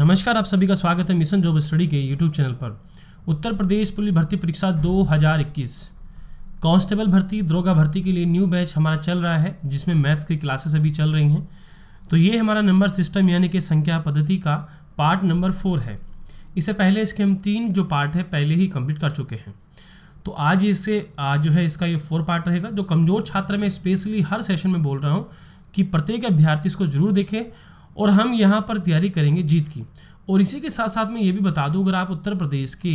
नमस्कार, आप सभी का स्वागत है मिशन जॉब स्टडी के यूट्यूब चैनल पर। उत्तर प्रदेश पुलिस भर्ती परीक्षा 2021 कांस्टेबल भर्ती, दरोगा भर्ती के लिए न्यू बैच हमारा चल रहा है, जिसमें मैथ्स की क्लासेस अभी चल रही हैं। तो ये हमारा नंबर सिस्टम यानी कि संख्या पद्धति का पार्ट नंबर 4 है। इससे पहले इसके हम 3 जो पार्ट है पहले ही कंप्लीट कर चुके हैं। तो आज जो है इसका ये 4 पार्ट रहेगा। जो कमज़ोर छात्र मैं स्पेशली हर सेशन में बोल रहा हूँ कि प्रत्येक अभ्यर्थी इसको जरूर देखें और हम यहाँ पर तैयारी करेंगे जीत की। और इसी के साथ साथ मैं ये भी बता दूं, अगर आप उत्तर प्रदेश के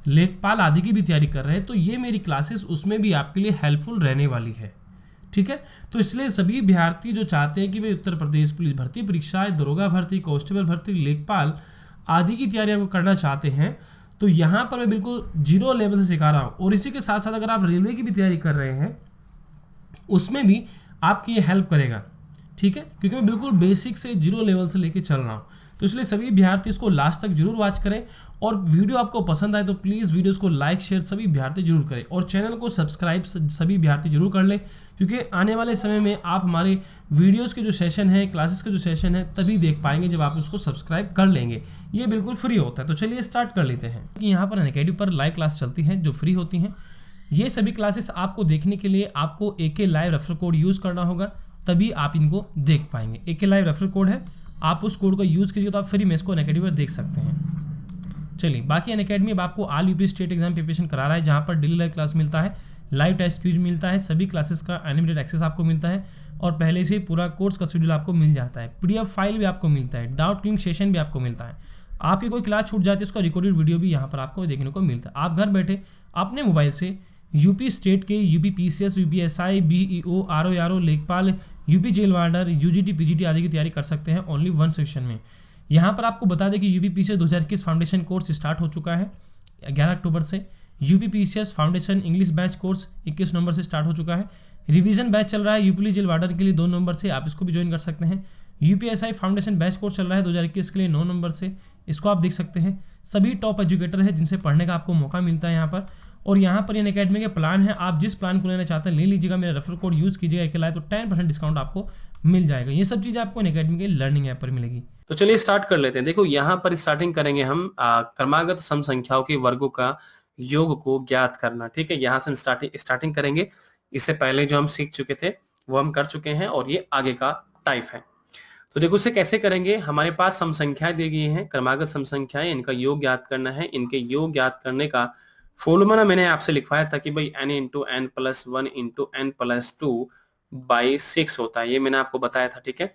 लेखपाल आदि की भी तैयारी कर रहे हैं तो ये मेरी क्लासेस उसमें भी आपके लिए हेल्पफुल रहने वाली है। ठीक है, तो इसलिए सभी अभ्यर्थी जो चाहते हैं कि वे उत्तर प्रदेश पुलिस भर्ती परीक्षाएं, दरोगा भर्ती, कांस्टेबल भर्ती, लेखपाल आदि की तैयारी आपको करना चाहते हैं तो यहाँ पर मैं बिल्कुल जीरो लेवल से सिखा रहा हूँ। और इसी के साथ साथ अगर आप रेलवे की भी तैयारी कर रहे हैं उसमें भी आपकी ये हेल्प करेगा। ठीक है, क्योंकि मैं बिल्कुल बेसिक से जीरो लेवल से लेके चल रहा हूँ। तो इसलिए सभी विद्यार्थी इसको लास्ट तक जरूर वॉच करें और वीडियो आपको पसंद आए तो प्लीज़ वीडियोस को लाइक शेयर सभी विद्यार्थी जरूर करें और चैनल को सब्सक्राइब सभी विद्यार्थी जरूर कर लें, क्योंकि आने वाले समय में आप हमारे वीडियोस के जो सेशन है, क्लासेस के जो सेशन है तभी देख पाएंगे जब आप उसको सब्सक्राइब कर लेंगे। ये बिल्कुल फ्री होता है। तो चलिए स्टार्ट कर लेते हैं कि यहाँ पर अनअकैडमी पर लाइव क्लास चलती है जो फ्री होती हैं। ये सभी क्लासेस आपको देखने के लिए आपको AK live refer code use करना होगा, तभी आप इनको देख पाएंगे। AK लाइव रेफर कोड है, आप उस कोड को यूज़ कीजिए तो आप फ्री में इसको अनअकैडमी पर देख सकते हैं। चलिए, बाकी अनअकैडमी अब आपको all UP state exam preparation करा रहा है, जहाँ पर डेली लाइव क्लास मिलता है, लाइव टेस्ट क्यूज मिलता है, सभी क्लासेस का अनलिमिटेड एक्सेस आपको मिलता है और पहले से ही पूरा कोर्स का शेड्यूल आपको मिल जाता है। PDF फाइल भी आपको मिलता है, डाउट क्लियरिंग सेशन भी आपको मिलता है। आपकी कोई क्लास छूट जाती है उसका रिकॉर्डेड वीडियो भी यहाँ पर आपको देखने को मिलता है। आप घर बैठे अपने मोबाइल से यूपी स्टेट के UP PCS, UPSI, BEO, RO, लेखपाल, UP jail warder, UGT, PGT आदि की तैयारी कर सकते हैं ओनली वन सेशन में। यहाँ पर आपको बता दें कि UP PCS 2021 foundation course start हो चुका है 11 अक्टूबर से। UP PCS foundation English batch course 21 नवंबर से स्टार्ट हो चुका है। रिवीजन बैच चल रहा है यूपी जेल वार्डर के लिए 2 नवंबर से, आप इसको भी ज्वाइन कर सकते हैं। UPSI फाउंडेशन बैच कोर्स चल रहा है 2021 के लिए 9 नवंबर से, इसको आप देख सकते हैं। सभी टॉप एजुकेटर हैं जिनसे पढ़ने का आपको मौका मिलता है यहाँ पर। और यहाँ पर इन अकेडमी के प्लान है, आप जिस प्लान को लेना चाहते हैं ले लीजिएगा, मेरा रेफर कोड यूज़ कीजिएगा AK लाइव, तो 10% डिस्काउंट आपको मिल जाएगा। ये सब चीज़ें आपको इन अकेडमी के लर्निंग ऐप पर मिलेगी। तो चलिए स्टार्ट कर लेते हैं। देखो यहाँ पर स्टार्टिंग करेंगे हम क्रमागत सम संख्याओं के वर्गों का योग को ज्ञात करना। ठीक है, यहाँ से हम स्टार्टिंग करेंगे। इससे पहले जो हम सीख चुके थे वो हम कर चुके हैं और ये आगे का टाइप है। तो देखो उसे कैसे करेंगे। हमारे पास सम संख्याएं दी गई हैं, क्रमागत सम संख्याएं, इनका योग ज्ञात करना है। इनके योग ज्ञात करने का फॉर्मूला मैंने आपसे लिखवाया था कि भाई n × n+1 × n+2 बाई 6 होता है। ये मैंने आपको बताया था। ठीक है,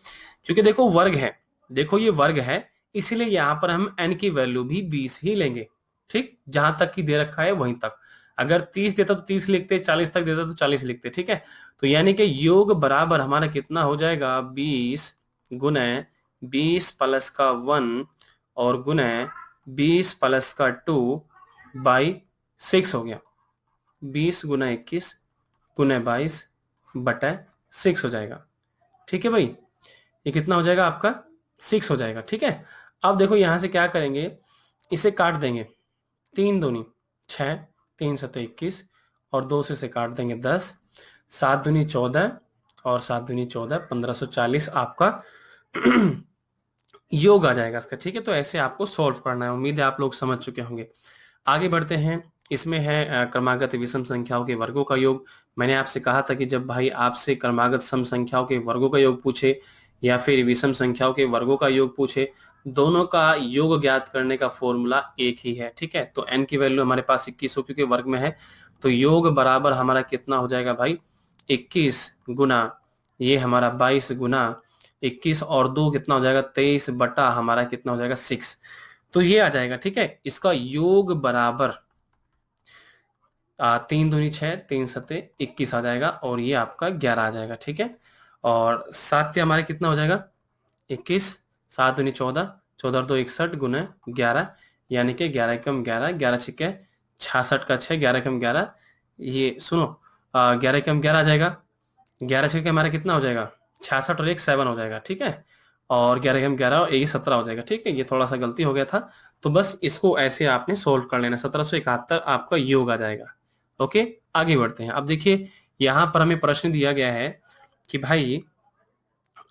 क्योंकि देखो वर्ग है, देखो ये वर्ग है, इसलिए यहाँ पर हम n की वैल्यू भी 20 ही लेंगे। ठीक, जहां तक की दे रखा है वहीं तक। अगर 30 देता तो 30 लिखते, 40 तक देता तो 40 लिखते। ठीक है, तो यानी कि योग बराबर हमारा कितना हो जाएगा, 20 गुना 20 प्लस का 1 और गुना 20 प्लस का 2 बाई 6 हो गया। 20 गुना 21 गुना 22 बटा 6 हो जाएगा। ठीक है भाई, ये कितना हो जाएगा आपका, 6 हो जाएगा। ठीक है, अब देखो यहां से क्या करेंगे, इसे काट देंगे। 3 दूनी 6, 3 सते 21 और 2 से काट देंगे 10, 7 दूनी 14 और 7 दूनी 14, 1540 आपका योग आ जाएगा इसका। ठीक है, तो ऐसे आपको सॉल्व करना है। उम्मीद है आप लोग समझ चुके होंगे। आगे बढ़ते हैं। इसमें है क्रमागत विषम संख्याओं के वर्गों का योग। मैंने आपसे कहा था कि जब भाई आपसे क्रमागत सम संख्याओं के वर्गों का योग पूछे या फिर विषम संख्याओं के वर्गों का योग पूछे, दोनों का योग ज्ञात करने का फॉर्मूला एक ही है। ठीक है, तो n की वैल्यू हमारे पास 21 हो, क्योंकि वर्ग में है, तो योग बराबर हमारा कितना हो जाएगा भाई, 21 गुना ये हमारा 22 गुना 21 और 2 कितना हो जाएगा, 23 बटा हमारा कितना हो जाएगा, 6। तो ये आ जाएगा। ठीक है, इसका योग बराबर 3 दूनी 6, 3 सते 21 आ जाएगा और ये आपका 11 आ जाएगा। ठीक है, और 7 हमारे कितना हो जाएगा, 21, 7 दूनी 14, 14 और 2 61 गुना 11, यानी कि 11 कम 11, 11 छिके 66 का 6, 11 कम 11, ये सुनो 11 कम 11 आ जाएगा, 11 छिके हमारा कितना हो जाएगा, 66 और 1 7 हो जाएगा। ठीक है, और 11 कम 11 और 1 17 हो जाएगा। ठीक है, ये थोड़ा सा गलती हो गया था, तो बस इसको ऐसे आपने सोल्व कर लेना। 1771 आपका योग आ जाएगा। ओके, आगे बढ़ते हैं। अब देखिए यहाँ पर हमें प्रश्न दिया गया है कि भाई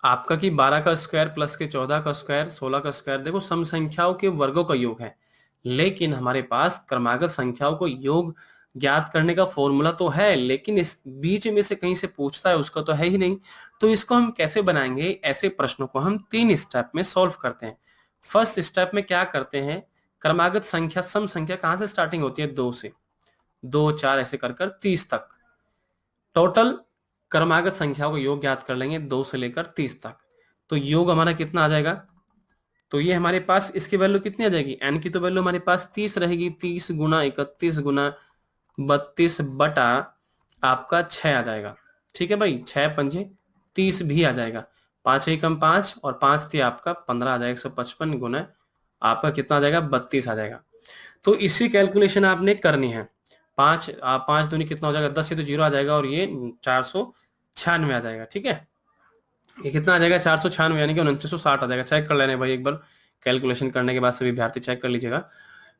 आपका कि 12 का स्क्वायर प्लस के 14 का स्क्वायर 16 का स्क्वायर, देखो सम संख्याओं के वर्गों का योग है, लेकिन हमारे पास क्रमागत संख्याओं को योग ज्ञात करने का फॉर्मूला तो है, लेकिन इस बीच में से कहीं से पूछता है उसका तो है ही नहीं। तो इसको हम कैसे बनाएंगे? ऐसे प्रश्नों को हम 3 स्टेप में सॉल्व करते हैं। फर्स्ट स्टेप में क्या करते हैं, क्रमागत संख्या सम संख्या कहां से स्टार्टिंग होती है? 2 से, 2 4 ऐसे कर कर 30 तक टोटल क्रमागत संख्याओं का योग ज्ञात कर लेंगे 2 से लेकर 30 तक। तो योग हमारा कितना आ जाएगा? तो ये हमारे पास इसकी वैल्यू कितनी आ जाएगी? एन की तो वैल्यू हमारे पास 30 रहेगी, 30 गुना 31 गुना 32 बटा आपका 6 आ जाएगा। ठीक है भाई, 6 पंजे 30 भी आ जाएगा, 5 एकम 5 और 5 थी आपका 15 आ जाएगा, 155 गुना आपका कितना आ जाएगा? 32 आ जाएगा। तो इसी कैलकुलेशन आपने करनी है। 5 दूनी कितना हो जाएगा? 10, ये तो 0 आ जाएगा और ये 496 आ जाएगा। ठीक है, ये कितना आ जाएगा? 496 यानी कि 2960 आ जाएगा। चेक कर लेने भाई एक बार, कैलकुलेशन करने के बाद सभी विद्यार्थी चेक कर लीजिएगा।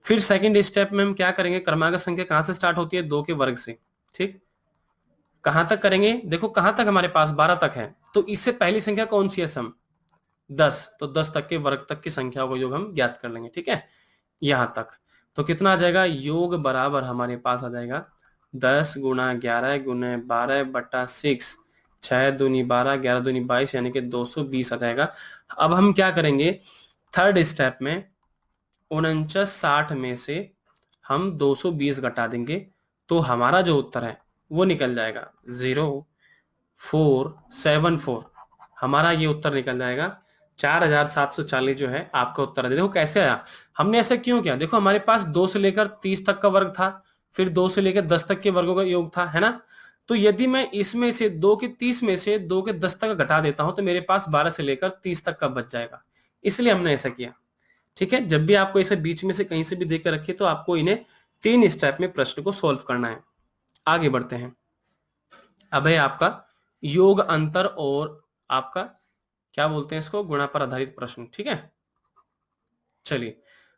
फिर सेकंड स्टेप में हम क्या करेंगे, क्रमागत संख्या कहां से स्टार्ट होती है? 2 के वर्ग से। ठीक, कहां तक करेंगे? देखो कहां तक हमारे पास 12 तक है, तो इससे पहली संख्या कौन सी है? सम 10, तो 10 तक के वर्ग तक की संख्या को योग हम ज्ञात कर लेंगे। ठीक है, यहां तक तो कितना आ जाएगा? योग बराबर हमारे पास आ जाएगा 10 गुना 11 गुना 12 बटा 6, 6 दूनी 12 11 दूनी 22 यानी कि 220 आ जाएगा। अब हम क्या करेंगे, थर्ड स्टेप में 4960 में से हम 220 घटा देंगे, तो हमारा जो उत्तर है वो निकल जाएगा 0474। हमारा ये उत्तर निकल जाएगा 4740 जो है आपका उत्तर है। देखो कैसे आया, हमने ऐसा क्यों किया? देखो हमारे पास 2 से लेकर 30 तक का वर्ग था, फिर 2 से लेकर 10 तक के वर्गों का योग था, है ना? तो यदि मैं इसमें से 2 के 30 में से 2 के 10 तक घटा देता हूं तो मेरे पास 12 से लेकर 30 तक का बच जाएगा, इसलिए हमने ऐसा किया। ठीक है, जब भी आपको इसे बीच में से कहीं से भी देख कर रखिए तो आपको इन्हें 3 स्टेप में प्रश्न को सोल्व करना है। आगे बढ़ते हैं। अब है आपका योग अंतर और आपका क्या बोलते हैं इसको, गुणा पर आधारित प्रश्न। ठीक है, चलिए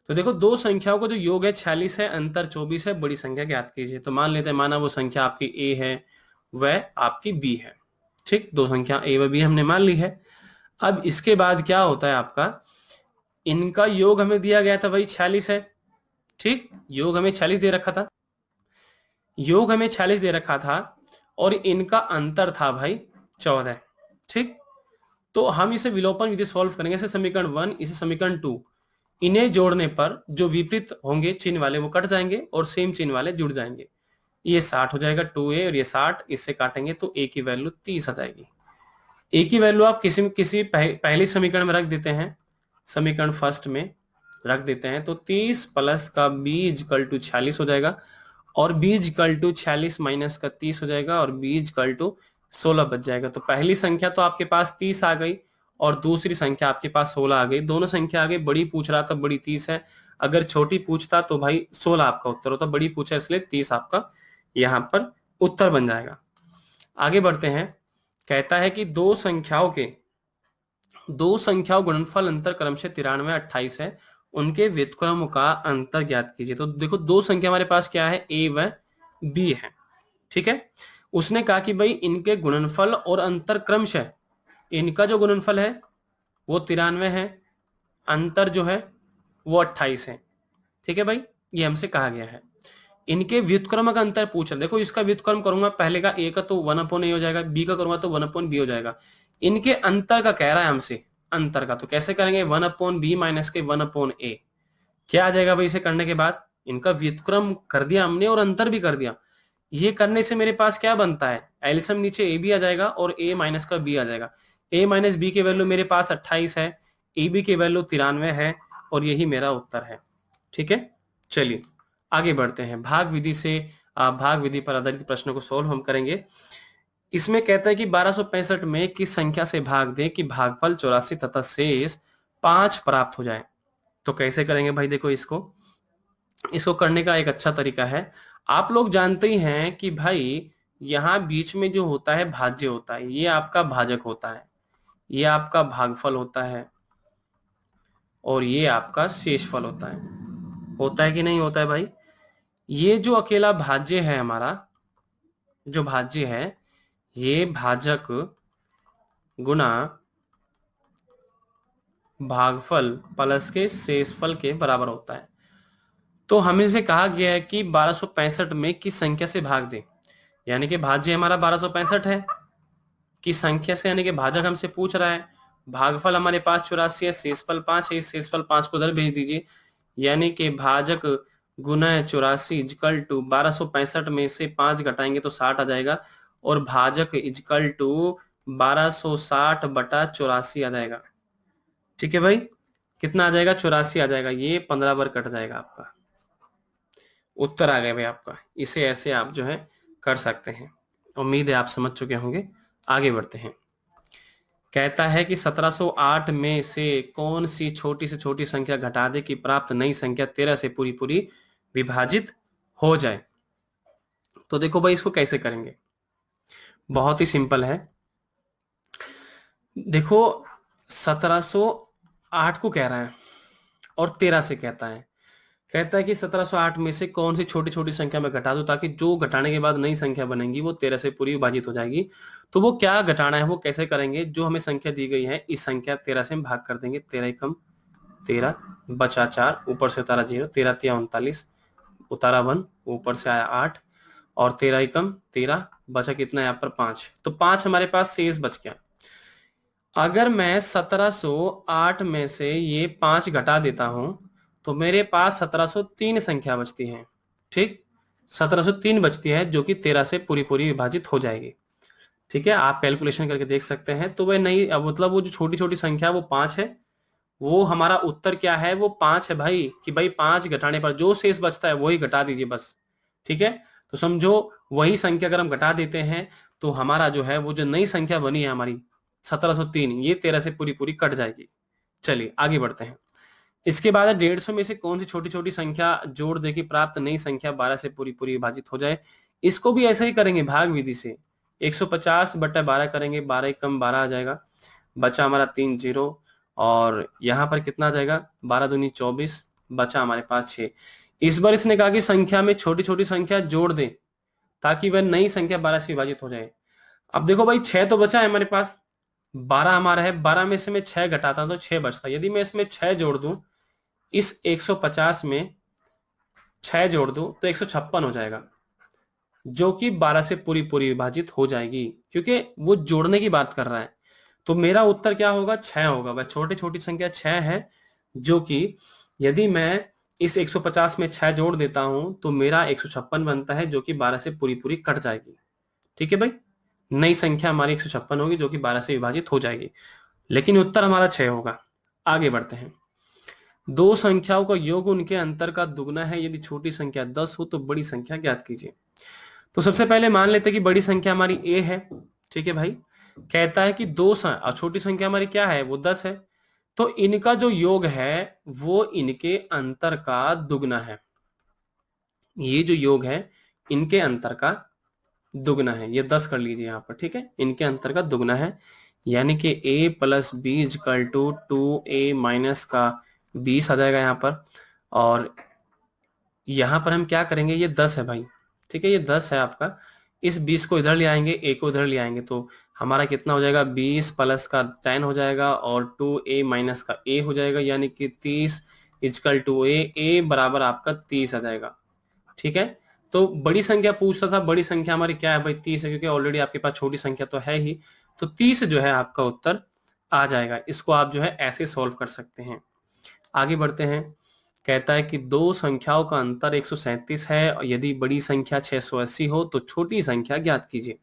तो देखो दो संख्याओं का जो योग है 46 है, अंतर 24 है, बड़ी संख्या ज्ञात कीजिए। तो मान लेते हैं, माना वो संख्या आपकी ए है वह आपकी बी है। ठीक, दो संख्या ए व बी हमने मान ली है। अब इसके बाद क्या होता है आपका, इनका योग हमें दिया गया था भाई 46 है। ठीक, योग हमें 46 दे रखा था, योग हमें 46 दे रखा था और इनका अंतर था भाई 14। ठीक, तो हम इसे विलोपन विधि सॉल्व करेंगे। इसे समीकरण 1, इसे समीकरण 2, इन्हें जोड़ने पर जो विपरीत होंगे चिन्ह वाले वो कट जाएंगे और सेम चिन्ह वाले जुड़ जाएंगे। ये 60 हो जाएगा 2a और ये 60, इससे काटेंगे तो a की वैल्यू 30 आ जाएगी। a की वैल्यू आप किसी पहली समीकरण में रख देते हैं, समीकरण फर्स्ट में रख देते हैं, तो 30 प्लस का b इक्वल टू 46 हो जाएगा और b इक्वल टू 46 माइनस का 30 हो जाएगा और b इक्वल टू 16 बच जाएगा। तो पहली संख्या तो आपके पास 30 आ गई और दूसरी संख्या आपके पास 16 आ गई। दोनों संख्या आ गई, बड़ी पूछ रहा था बड़ी 30 है, अगर छोटी पूछता तो भाई 16 आपका उत्तर होता, बड़ी पूछा इसलिए 30 आपका यहां पर उत्तर बन जाएगा। आगे बढ़ते हैं, कहता है कि दो संख्याओं गुणनफल अंतर क्रमशः 93 28 है, उनके व्युत्क्रम का अंतर ज्ञात कीजिए। तो देखो दो संख्या हमारे पास क्या है, ए व बी है। ठीक है, उसने कहा कि भाई इनके गुणनफल और अंतर क्रमशः, इनका जो गुणनफल है वो 93 है, अंतर जो है वो 28 है। ठीक है भाई, ये हमसे कहा गया है। इनके व्युत्क्रम का अंतर पूछ रहा है। देखो इसका व्युत्क्रम करूंगा, पहले का ए का तो 1/a हो जाएगा, बी का करूंगा तो 1/b हो जाएगा। इनके अंतर का कह रहा है हमसे, अंतर का तो कैसे करेंगे, 1/b माइनस के 1/a। क्या आ जाएगा भाई इसे करने के बाद, इनका व्युत्क्रम कर दिया हमने और अंतर भी कर दिया। ये करने से मेरे पास क्या बनता है, एलसीएम नीचे ए बी आ जाएगा और a माइनस का b आ जाएगा। a माइनस बी की वैल्यू मेरे पास 28 है, ए बी की वैल्यू 93 है और यही मेरा उत्तर है। ठीक है, चलिए आगे बढ़ते हैं। भाग विधि से भाग विधि पर आधारित प्रश्नों को सोल्व हम करेंगे। इसमें कहता है कि 1265 में किस संख्या से भाग दें कि भागफल 84 तथा शेष 5 प्राप्त हो जाए। तो कैसे करेंगे भाई, देखो इसको करने का एक अच्छा तरीका है। आप लोग जानते ही हैं कि भाई यहां बीच में जो होता है भाज्य होता है, ये आपका भाजक होता है, ये आपका भागफल होता है और ये आपका शेषफल होता है कि नहीं होता है भाई। ये जो अकेला भाज्य है हमारा, जो भाज्य है ये भाजक गुना भागफल प्लस के शेषफल के बराबर होता है। तो हमें से कहा गया है कि 1265 में किस संख्या से भाग दें, यानी कि भाज्य हमारा 1265 है, किस संख्या से, यानी कि भाजक हमसे पूछ रहा है। भागफल हमारे पास 84 है, शेषफल 5 है, इस शेषफल 5 को उधर भेज दीजिए, यानी कि भाजक गुना 84 इजकल टू 1265 में से 5 घटाएंगे तो 60 आ जाएगा, और भाजक इजकल टू 1260/84 आ जाएगा। ठीक है भाई, कितना आ जाएगा, 84 आ जाएगा, ये 15 बार कट जाएगा आपका, उत्तर आ गया भाई आपका। इसे ऐसे आप जो है कर सकते हैं। उम्मीद है आप समझ चुके होंगे। आगे बढ़ते हैं। कहता है कि 1708 में से कौन सी छोटी से छोटी संख्या घटा दे कि प्राप्त नई संख्या 13 से पूरी पूरी विभाजित हो जाए। तो देखो भाई इसको कैसे करेंगे, बहुत ही सिंपल है। देखो 1708 को कह रहा है और 13 से कहता है कि 1708 में से कौन सी छोटी छोटी संख्या में घटा दो ताकि जो घटाने के बाद नई संख्या बनेगी वो 13 से पूरी विभाजित हो जाएगी। तो वो क्या घटाना है, वो कैसे करेंगे, जो हमें संख्या दी गई है इस संख्या 13 से हम भाग कर देंगे। 13 एकम 13 बचा 4, ऊपर से उतारा 0, 13 तिया 39, उतारा 1, ऊपर से आया 8, और 13 एकम 13 बचा कितना यहाँ पर 5, तो 5 हमारे पास शेष बच गया। अगर मैं 1708 में से ये 5 घटा देता हूं तो मेरे पास 1703 संख्या बचती है। ठीक, 1703 बचती है जो कि 13 से पूरी पूरी विभाजित हो जाएगी। ठीक है, आप कैलकुलेशन करके देख सकते हैं। तो वह नहीं, अब मतलब वो जो छोटी छोटी संख्या वो 5 है, वो हमारा उत्तर क्या है, वो 5 है भाई, कि भाई 5 घटाने पर जो शेष बचता है वही घटा दीजिए बस। ठीक है, तो समझो वही संख्या अगर हम घटा देते हैं तो हमारा जो है वो जो नई संख्या बनी है हमारी 1703, ये 13 से पूरी पूरी कट जाएगी। चलिए आगे बढ़ते हैं। इसके बाद 150 में से कौन सी छोटी छोटी संख्या जोड़ दे कि प्राप्त नई संख्या 12 से पूरी पूरी विभाजित हो जाए। इसको भी ऐसे ही करेंगे भाग विधि से, 150/12 करेंगे, 12 एकम 12 आ जाएगा, बचा हमारा 3 0, और यहाँ पर कितना आ जाएगा, 12 दूनी 24, बचा हमारे पास 6। इस बार इसने कहा कि संख्या में छोटी छोटी संख्या जोड़ दें ताकि वह नई संख्या 12 से विभाजित हो जाए। अब देखो भाई 6 तो बचा है हमारे पास, 12 हमारा है, 12 में से मैं 6 घटाता हूं तो 6 बचता है। यदि मैं इसमें 6 जोड़ दूं, इस 150 में 6 जोड़ दूं तो 156 हो जाएगा, जो कि 12 से पूरी पूरी विभाजित हो जाएगी, क्योंकि वो जोड़ने की बात कर रहा है। तो मेरा उत्तर क्या होगा, 6 होगा। वह छोटी छोटी संख्या 6 है, जो कि यदि मैं इस 150 में 6 जोड़ देता हूं तो मेरा 156 बनता है, जो कि 12 से पूरी पूरी कट जाएगी। ठीक है भाई, नई संख्या हमारी 156 होगी जो कि 12 से विभाजित हो जाएगी, लेकिन उत्तर हमारा 6 होगा। आगे बढ़ते हैं। दो संख्याओं का योग उनके अंतर का दुगना है, यदि छोटी संख्या 10 हो तो बड़ी संख्या ज्ञात कीजिए। तो सबसे पहले मान लेते हैं कि बड़ी संख्या हमारी a है। ठीक है भाई, कहता है कि और छोटी संख्या हमारी क्या है, वो 10 है। तो इनका जो योग है वो इनके अंतर का दुगना है। ये जो योग है इनके अंतर का दुगना है, ये 10 कर लीजिए यहाँ पर। ठीक है, इनके अंतर का दुगना है, यानी कि a plus b is equal to 2a minus का 20 आ जाएगा यहाँ पर। और यहाँ पर हम क्या करेंगे, ये 10 है भाई। ठीक है, ये 10 है आपका, इस 20 को इधर ले आएंगे, a को इधर ले आएंगे, तो हमारा कितना हो जाएगा, 20 प्लस का 10 हो जाएगा और 2a माइनस का a हो जाएगा, यानी कि 30 इजकल टू a बराबर आपका 30 आ जाएगा। ठीक है, तो बड़ी संख्या पूछता था, बड़ी संख्या हमारी क्या है भाई, 30 है, क्योंकि ऑलरेडी आपके पास छोटी संख्या तो है ही, तो 30 जो है आपका उत्तर आ जाएगा। इसको आप जो है ऐसे सॉल्व कर सकते हैं। आगे बढ़ते हैं। कहता है कि दो संख्याओं का अंतर 137 है और यदि बड़ी संख्या 680 हो तो छोटी संख्या ज्ञात कीजिए।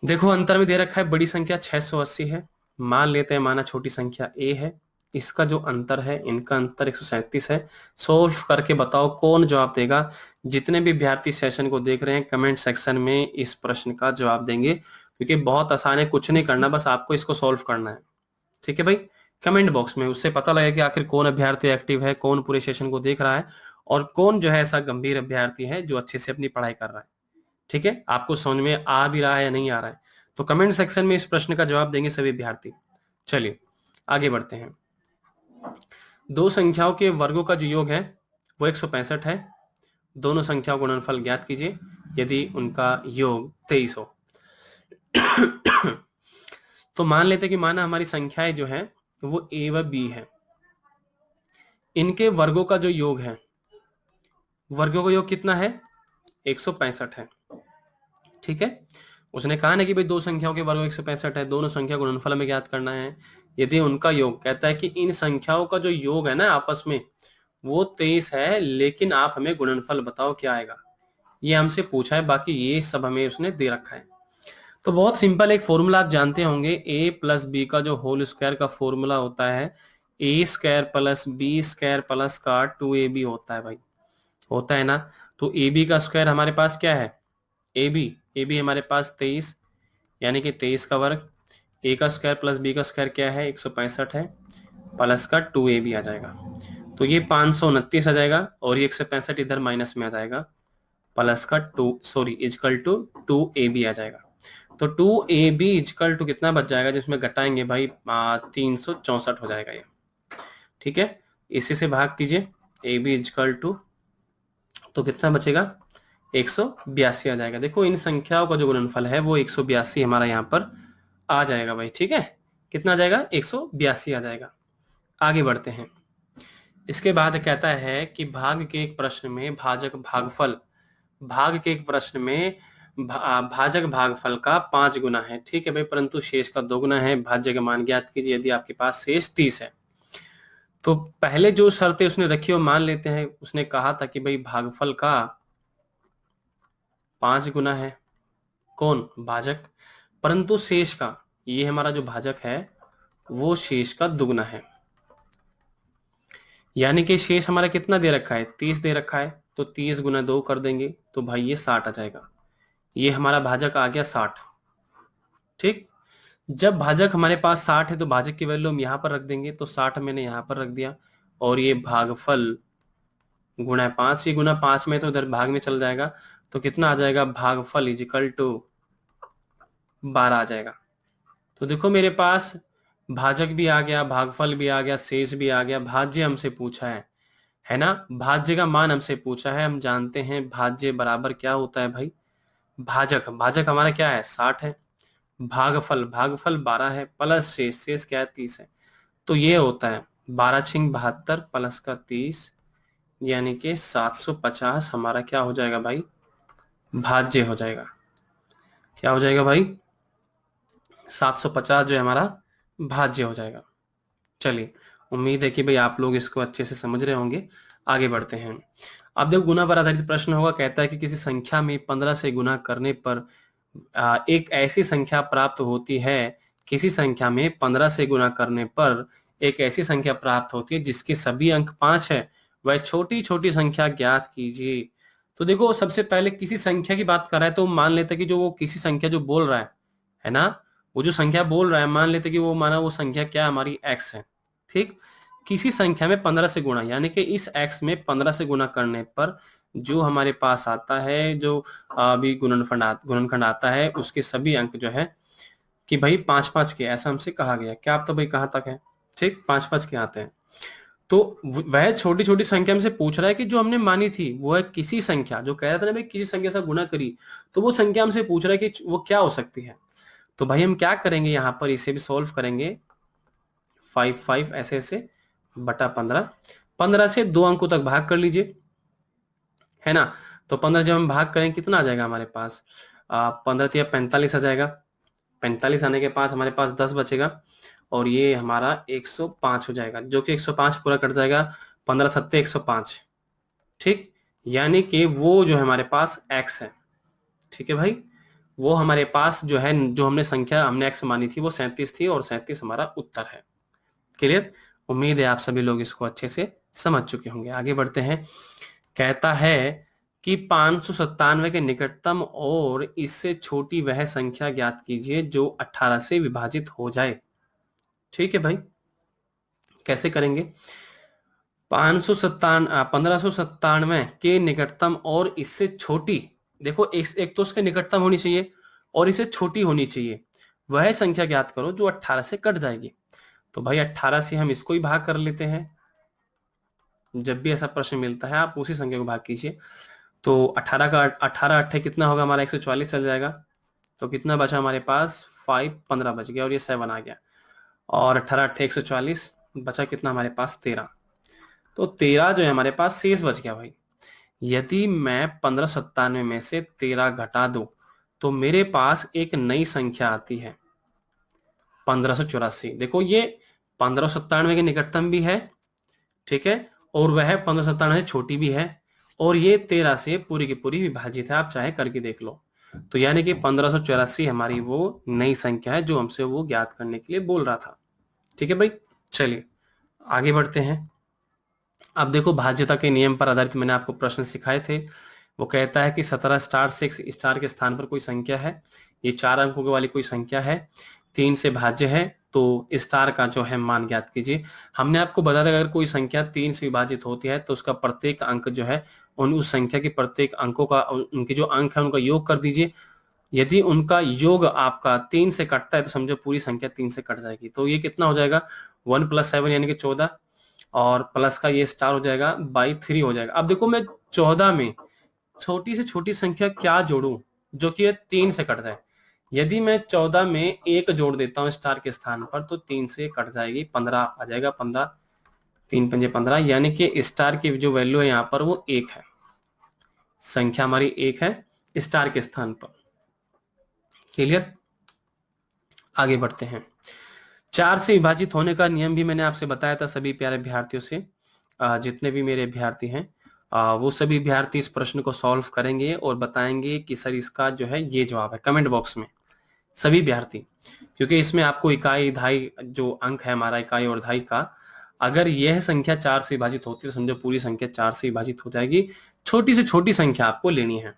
देखो अंतर में दे रखा है बड़ी संख्या 680 है, मान लेते हैं माना छोटी संख्या a है, इसका जो अंतर है, इनका अंतर 137 है। सोल्व करके बताओ कौन जवाब देगा। जितने भी विद्यार्थी सेशन को देख रहे हैं कमेंट सेक्शन में इस प्रश्न का जवाब देंगे, क्योंकि बहुत आसान है, कुछ नहीं करना, बस आपको इसको सोल्व करना है। ठीक है भाई, कमेंट बॉक्स में, उससे पता लगेगा कि आखिर कौन अभ्यर्थी एक्टिव है, कौन पूरे सेशन को देख रहा है, और कौन जो है ऐसा गंभीर अभ्यर्थी है जो अच्छे से अपनी पढ़ाई कर रहा है। ठीक है, आपको समझ में आ भी रहा है या नहीं आ रहा है, तो कमेंट सेक्शन में इस प्रश्न का जवाब देंगे सभी अभ्यर्थी। चलिए आगे बढ़ते हैं। दो संख्याओं के वर्गों का जो योग है वो 165 है। दोनों संख्याओं का गुणनफल ज्ञात कीजिए यदि उनका योग 23 हो। तो मान लेते हैं कि माना हमारी संख्याएं जो है वो ए व बी है, इनके वर्गों का जो योग है, वर्गों का योग कितना है, 165 है। ठीक है, उसने कहा ना कि भाई दो संख्याओं के वर्ग 165 है, दोनों संख्या गुणनफल में ज्ञात करना है। यदि उनका योग, कहता है कि इन संख्याओं का जो योग है ना आपस में वो 23 है, लेकिन आप हमें गुणनफल बताओ क्या आएगा, ये हमसे पूछा है, बाकी ये सब हमें उसने दे रखा है। तो बहुत सिंपल एक फॉर्मूला आप जानते होंगे, ए प्लस बी का जो होल स्क्वायर का फॉर्मूला होता है A square plus B square plus का 2ab होता है भाई, होता है ना। तो ए बी का स्क्वायर हमारे पास क्या है, ए बी हमारे पास 23, यानी कि 23 का वर्ग, ए का स्क्वायर प्लस बी का स्क्वायर क्या है 165 है, प्लस का 2ab आ जाएगा। तो ये 529 आ जाएगा और ये 165 इधर माइनस में आ जाएगा, प्लस का 2 इजकल टू 2ab आ जाएगा। तो 2ab इजकल टू कितना बच जाएगा, जिसमें घटाएंगे भाई 364 हो जाएगा ये। ठीक है, इसी से भाग कीजिए ab इजकल टू, तो कितना बचेगा 182 आ जाएगा। देखो इन संख्याओं का जो गुणनफल है वो 182 हमारा यहाँ पर आ जाएगा भाई। ठीक है, कितना आ जाएगा 182 आ जाएगा। आगे बढ़ते हैं। इसके बाद कहता है कि भाग के एक प्रश्न में भाजक भागफल, भाग के एक प्रश्न में भाजक भागफल का 5 गुना है। ठीक है भाई, परंतु शेष का 2 गुना है। भाज्य का मान ज्ञात कीजिए यदि आपके पास शेष 30 है। तो पहले जो शर्तें उसने रखी वो मान लेते हैं। उसने कहा था कि भाई भागफल का 5 गुना है, कौन, भाजक, परंतु शेष का, ये हमारा जो भाजक है वो शेष का दुगना है। यानी कि शेष हमारा कितना दे रखा है, 30 दे रखा है, तो 30 गुना 2 कर देंगे तो भाई ये 60 आ जाएगा। ये हमारा भाजक आ गया 60। ठीक, जब भाजक हमारे पास 60 है तो भाजक की वैल्यू हम यहां पर रख देंगे, तो 60 मैंने यहां पर रख दिया, और ये भागफल गुणा 5, ये गुणा 5 में तो इधर भाग में चल जाएगा, तो कितना आ जाएगा, भागफल इजिकल टू 12 आ जाएगा। तो देखो मेरे पास भाजक भी आ गया, भागफल भी आ गया, शेष भी आ गया, भाज्य हमसे पूछा है ना, भाज्य का मान हमसे पूछा है। हम जानते हैं भाज्य बराबर क्या होता है भाई, भाजक, भाजक हमारा क्या है 60 है, भागफल, भागफल 12 है, प्लस शेष, शेष क्या है 30 है, तो ये होता है 12 छिंग 72 प्लस का 30, यानी कि 750 हमारा क्या हो जाएगा भाई, भाज्य हो जाएगा। क्या हो जाएगा भाई, 750 जो है हमारा भाज्य हो जाएगा। चलिए, उम्मीद है कि भाई आप लोग इसको अच्छे से समझ रहे होंगे। आगे बढ़ते हैं। अब देखो गुना पर आधारित प्रश्न होगा। कहता है कि किसी संख्या में 15 से गुना करने पर एक ऐसी संख्या प्राप्त होती है, किसी संख्या में 15 से गुना करने पर एक ऐसी संख्या प्राप्त होती है जिसके सभी अंक 5 है, वह छोटी छोटी संख्या ज्ञात कीजिए। तो देखो सबसे पहले किसी संख्या की बात कर रहा है, तो मान लेते कि जो वो किसी संख्या जो बोल रहा है ना, वो जो संख्या बोल रहा है, मान लेते कि वो माना वो संख्या क्या हमारी x है। ठीक, किसी संख्या में 15 से गुणा, यानी कि इस x में 15 से गुणा करने पर जो हमारे पास आता है, जो अभी गुणनखंड आता है, उसके सभी अंक जो है कि भाई 5-5 के, ऐसा हमसे कहा गया। क्या आप तो भाई कहां तक है, ठीक 5-5 के आते हैं। तो वह छोटी छोटी संख्या हमसे पूछ रहा है कि जो हमने मानी थी वो है किसी संख्या, जो कह रहा था ना भाई किसी संख्या से गुणा करी, तो वो संख्या हमसे पूछ रहा है कि वो क्या हो सकती है। तो भाई हम क्या करेंगे, यहां पर इसे भी सॉल्व करेंगे, 5 ऐसे ऐसे बटा 15, 15 से 2 अंकों तक भाग कर लीजिए, है ना। तो 15 जब हम भाग करें कितना आ जाएगा हमारे पास, 15 या 45 आ जाएगा। 45 आने के पास हमारे पास 10 बचेगा, और ये हमारा 105 हो जाएगा, जो कि 105 पूरा कट जाएगा, 15 सत्ते 105। ठीक, यानी कि वो जो है हमारे पास x है। ठीक है भाई, वो हमारे पास जो है, जो हमने संख्या हमने x मानी थी वो 37 थी, और 37 हमारा उत्तर है। क्लियर, उम्मीद है आप सभी लोग इसको अच्छे से समझ चुके होंगे। आगे बढ़ते हैं। कहता है कि 597 के निकटतम और इससे छोटी वह संख्या ज्ञात कीजिए जो 18 से विभाजित हो जाए। ठीक है भाई, कैसे करेंगे, 1597 के निकटतम और इससे छोटी, देखो एक तो उसके निकटतम होनी चाहिए और इससे छोटी होनी चाहिए, वह संख्या ज्ञात करो जो 18 से कट जाएगी। तो भाई 18 से हम इसको ही भाग कर लेते हैं। जब भी ऐसा प्रश्न मिलता है आप उसी संख्या को भाग कीजिए। तो 18 का 18 अट्ठे कितना होगा हमारा, 144 चल जाएगा। तो कितना बचा हमारे पास, 5 15 बच गया, और ये 7 आ गया। और 18 8 140, बचा कितना हमारे पास 13। तो 13 जो है हमारे पास शेष बच गया भाई। यदि मैं 1597 में से 13 घटा दूं तो मेरे पास एक नई संख्या आती है 1584। देखो ये 1597 के निकटतम भी है, ठीक है, और वह 1597 से छोटी भी है, और ये 13 से पूरी की पूरी विभाजित है। आप चाहे करके देख लो। तो यानी कि 1584 हमारी वो नई संख्या है जो हमसे वो ज्ञात करने के लिए बोल रहा था। ठीक है भाई, चलिए आगे बढ़ते हैं। अब देखो भाज्यता के नियम पर आधारित मैंने आपको प्रश्न सिखाए थे। वो कहता है कि 17 स्टार से स्टार के स्थान पर कोई संख्या है, ये 4 अंकों वाली कोई संख्या है, 3 से भाज्य है, तो स्टार का जो है मान ज्ञात कीजिए। हमने आपको बता दिया अगर कोई संख्या 3 से विभाजित होती है तो उसका प्रत्येक अंक जो है उस संख्या के प्रत्येक अंकों का, उनके जो अंक है उनका योग कर दीजिए। यदि उनका योग आपका 3 से कटता है तो समझो पूरी संख्या 3 से कट जाएगी। तो ये कितना हो जाएगा 1 + 7 यानी कि 14, और प्लस का ये स्टार हो जाएगा बाई 3 हो जाएगा। अब देखो मैं 14 में छोटी से छोटी संख्या क्या जोड़ूं जो कि 3 से कट जाए। यदि मैं 14 में 1 जोड़ देता हूं स्टार के स्थान पर तो 3 से कट जाएगी, 15 आ जाएगा। 15 3 पंजे 15, यानी कि स्टार की जो वैल्यू है यहाँ पर वो 1 है, संख्या हमारी 1 है स्टार के स्थान पर। क्लियर, आगे बढ़ते हैं। 4 से विभाजित होने का नियम भी मैंने आपसे बताया था सभी प्यारे अभ्यर्थियों से। जितने भी मेरे अभ्यर्थी हैं वो सभी अभ्यर्थी इस प्रश्न को सॉल्व करेंगे और बताएंगे कि सर इसका जो है ये जवाब है, कमेंट बॉक्स में सभी अभ्यर्थी। क्योंकि इसमें आपको इकाई धाई जो अंक है हमारा इकाई और धाई का, अगर यह संख्या 4 से विभाजित होती है तो समझो पूरी संख्या 4 से विभाजित हो जाएगी। छोटी से छोटी संख्या आपको लेनी है।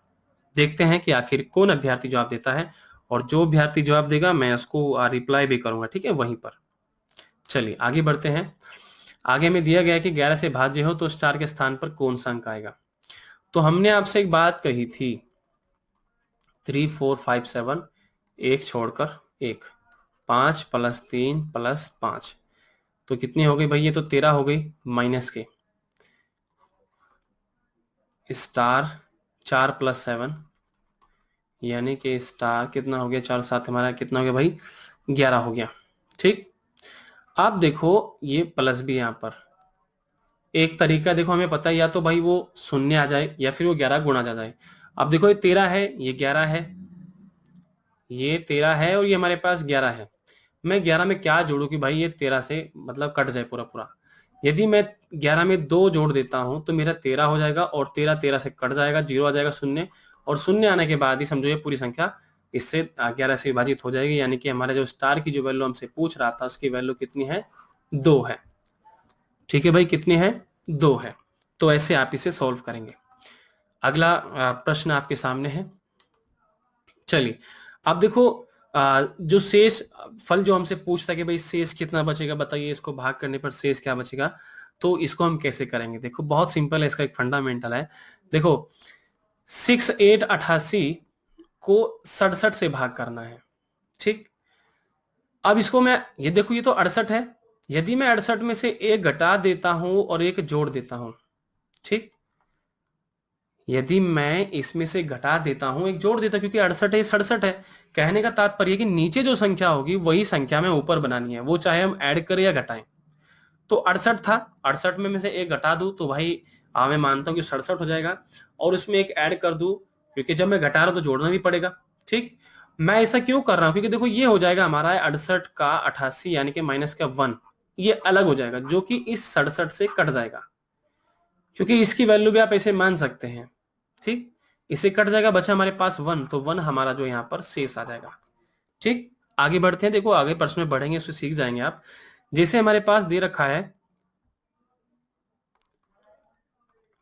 देखते हैं कि आखिर कौन अभ्यर्थी जवाब देता है, और जो अभ्यर्थी जवाब देगा मैं उसको रिप्लाई भी करूंगा, ठीक है, वहीं पर। चलिए आगे बढ़ते हैं। आगे में दिया गया है कि 11 से भाज्य हो तो स्टार के स्थान पर कौन सा अंक आएगा। तो हमने आपसे एक बात कही थी 3 4 5 7, एक छोड़कर एक, 5 + 3 + 5, तो कितनी हो गई भाई, ये तो 13 हो गई माइनस के स्टार 4 + 7, यानी कि स्टार कितना हो गया 4 7 हमारा कितना हो गया भाई 11 हो गया। ठीक, अब देखो ये प्लस भी यहां पर एक तरीका देखो हमें पता है, या तो भाई वो शून्य आ जाए या फिर वो 11 गुणा आ जाए। अब देखो ये 13 है, ये 11 है, ये 13 है और ये हमारे पास 11 है। मैं 11 में क्या जोड़ू कि भाई ये 13 से मतलब कट जाए पूरा पूरा। यदि मैं 11 में 2 जोड़ देता हूं तो मेरा 13 हो जाएगा, और 13 13 से कट जाएगा, 0 आ जाएगा शून्य, और शून्य आने के बाद ही समझो ये पूरी संख्या इससे 11 से विभाजित हो जाएगी। यानी कि हमारा जो स्टार की जो वैल्यू हमसे पूछ रहा था उसकी वैल्यू कितनी है 2 है। ठीक है भाई, कितनी है 2 है। तो ऐसे आप इसे सॉल्व करेंगे। अगला प्रश्न आपके सामने है। चलिए अब देखो जो शेष फल जो हमसे पूछता है कि भाई शेष कितना बचेगा बताइए, इसको भाग करने पर शेष क्या बचेगा, तो इसको हम कैसे करेंगे। देखो बहुत सिंपल है, इसका एक फंडामेंटल है। देखो 6 8 88 को 67 से भाग करना है। ठीक, अब इसको मैं ये देखो ये तो 68 है, यदि मैं 68 में से एक घटा देता हूं और एक जोड़ देता हूं, ठीक, यदि मैं इसमें से घटा देता हूं एक जोड़ देता, क्योंकि 68 है 67 है, कहने का तात्पर्य कि नीचे जो संख्या होगी वही संख्या में ऊपर बनानी है, वो चाहे हम ऐड करें या घटाएं। तो 68 था, 68 में से एक घटा दूं तो भाई मैं मानता हूं कि 67 हो जाएगा, और उसमें एक ऐड कर दूं क्योंकि जब मैं घटा रहा हूं तो जोड़ना भी पड़ेगा। ठीक, मैं ऐसा क्यों कर रहा हूं, क्योंकि देखो ये हो जाएगा हमारा 68 का 88 यानी कि माइनस का 1, ये अलग हो जाएगा जो कि इस 67 से कट जाएगा, क्योंकि इसकी वैल्यू भी आप ऐसे मान सकते हैं। ठीक, इसे कट जाएगा, बचा हमारे पास 1, तो 1 हमारा जो यहाँ पर शेष आ जाएगा। ठीक, आगे बढ़ते हैं। देखो आगे प्रश्न में बढ़ेंगे उससे सीख जाएंगे आप। जैसे हमारे पास दे रखा है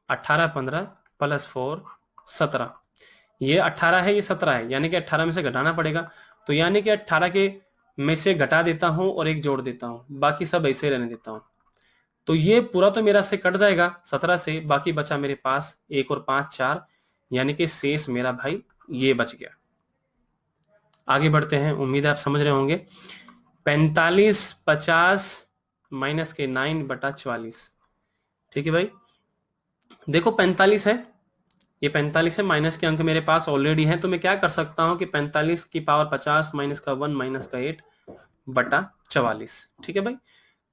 18 15 + 4 17, ये 18 है ये 17 है, यानी कि 18 में से घटाना पड़ेगा। तो यानी कि 18 के में से घटा देता हूं और एक जोड़ देता हूं, बाकी सब ऐसे रहने देता हूं। तो ये पूरा तो मेरा से कट जाएगा 17 से, बाकी बचा मेरे पास 1 और 5 4, यानी कि शेष मेरा भाई ये बच गया। आगे बढ़ते हैं, उम्मीद है आप समझ रहे होंगे। 45 50 माइनस के 9/44। ठीक है भाई, देखो 45 है, ये 45 है, माइनस के अंक मेरे पास ऑलरेडी हैं, तो मैं क्या कर सकता हूं कि 45 की पावर 50 माइनस का 1 माइनस का 8 बटा 44। ठीक है भाई,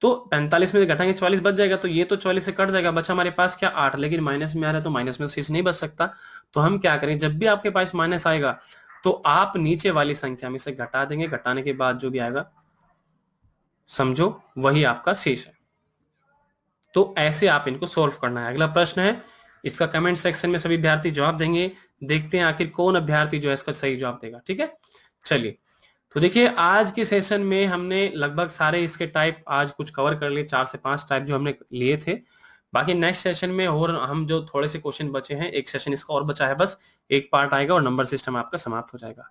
तो 45 में से घटाएंगे 44 बच जाएगा, तो ये तो 44 से कट जाएगा, बचा हमारे पास क्या 8, लेकिन माइनस में आ रहा है तो माइनस में शेष नहीं बच सकता। तो हम क्या करें, जब भी आपके पास माइनस आएगा तो आप नीचे वाली संख्या में से घटा देंगे, घटाने के बाद जो भी आएगा समझो वही आपका शेष है। तो ऐसे आप इनको सोल्व करना है। अगला प्रश्न है, इसका कमेंट सेक्शन में सभी अभ्यर्थी जवाब देंगे, देखते हैं आखिर कौन अभ्यर्थी जो है इसका सही जवाब देगा। ठीक है, चलिए तो देखिए आज के सेशन में हमने लगभग सारे इसके टाइप आज कुछ कवर कर लिए, 4 से 5 टाइप जो हमने लिए थे। बाकी नेक्स्ट सेशन में और हम जो थोड़े से क्वेश्चन बचे हैं, एक सेशन इसका और बचा है, बस एक पार्ट आएगा और नंबर सिस्टम आपका समाप्त हो जाएगा।